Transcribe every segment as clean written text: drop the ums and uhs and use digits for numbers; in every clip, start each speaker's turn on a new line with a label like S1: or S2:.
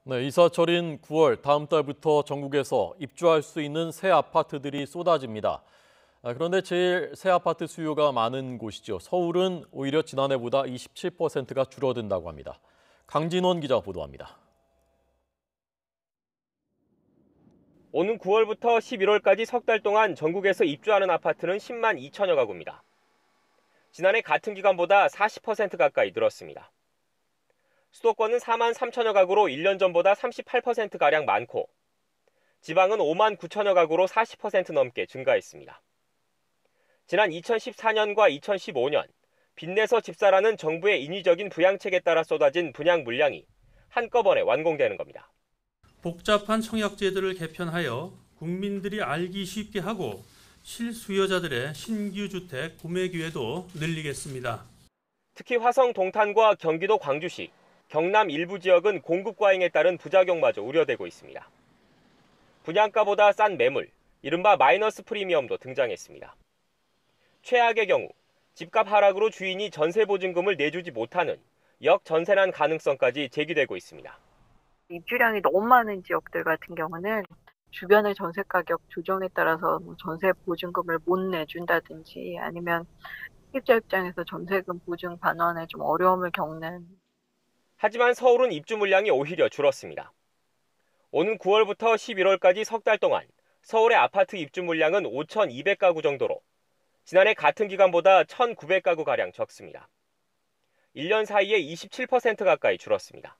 S1: 네, 이사철인 9월 다음 달부터 전국에서 입주할 수 있는 새 아파트들이 쏟아집니다. 그런데 제일 새 아파트 수요가 많은 곳이죠. 서울은 오히려 지난해보다 27%가 줄어든다고 합니다. 강진원 기자가 보도합니다.
S2: 오는 9월부터 11월까지 석 달 동안 전국에서 입주하는 아파트는 10만 2천여 가구입니다. 지난해 같은 기간보다 40% 가까이 늘었습니다. 수도권은 4만 3천여 가구로 1년 전보다 38%가량 많고 지방은 5만 9천여 가구로 40% 넘게 증가했습니다. 지난 2014년과 2015년 빚내서 집사라는 정부의 인위적인 부양책에 따라 쏟아진 분양 물량이 한꺼번에 완공되는 겁니다.
S3: 복잡한 청약제도를 개편하여 국민들이 알기 쉽게 하고 실수요자들의 신규 주택 구매 기회도 늘리겠습니다.
S2: 특히 화성 동탄과 경기도 광주시, 경남 일부 지역은 공급 과잉에 따른 부작용마저 우려되고 있습니다. 분양가보다 싼 매물, 이른바 마이너스 프리미엄도 등장했습니다. 최악의 경우 집값 하락으로 주인이 전세보증금을 내주지 못하는 역전세난 가능성까지 제기되고 있습니다.
S4: 입주량이 너무 많은 지역들 같은 경우는 주변의 전세 가격 조정에 따라서 전세 보증금을 못 내준다든지 아니면 세입자 입장에서 전세금 보증 반환에 좀 어려움을 겪는.
S2: 하지만 서울은 입주 물량이 오히려 줄었습니다. 오는 9월부터 11월까지 석 달 동안 서울의 아파트 입주 물량은 5,200가구 정도로 지난해 같은 기간보다 1,900가구가량 적습니다. 1년 사이에 27% 가까이 줄었습니다.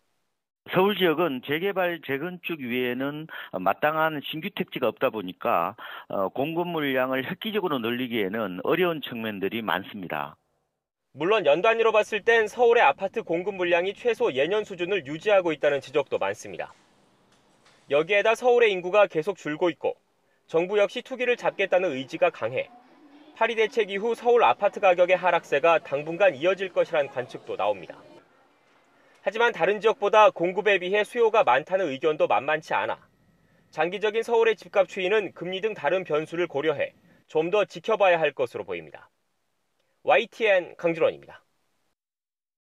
S5: 서울 지역은 재개발, 재건축 외에는 마땅한 신규 택지가 없다 보니까 공급 물량을 획기적으로 늘리기에는 어려운 측면들이 많습니다.
S2: 물론 연 단위로 봤을 땐 서울의 아파트 공급 물량이 최소 예년 수준을 유지하고 있다는 지적도 많습니다. 여기에다 서울의 인구가 계속 줄고 있고 정부 역시 투기를 잡겠다는 의지가 강해 파리 대책 이후 서울 아파트 가격의 하락세가 당분간 이어질 것이란 관측도 나옵니다. 하지만 다른 지역보다 공급에 비해 수요가 많다는 의견도 만만치 않아 장기적인 서울의 집값 추이는 금리 등 다른 변수를 고려해 좀 더 지켜봐야 할 것으로 보입니다. YTN 강준원입니다.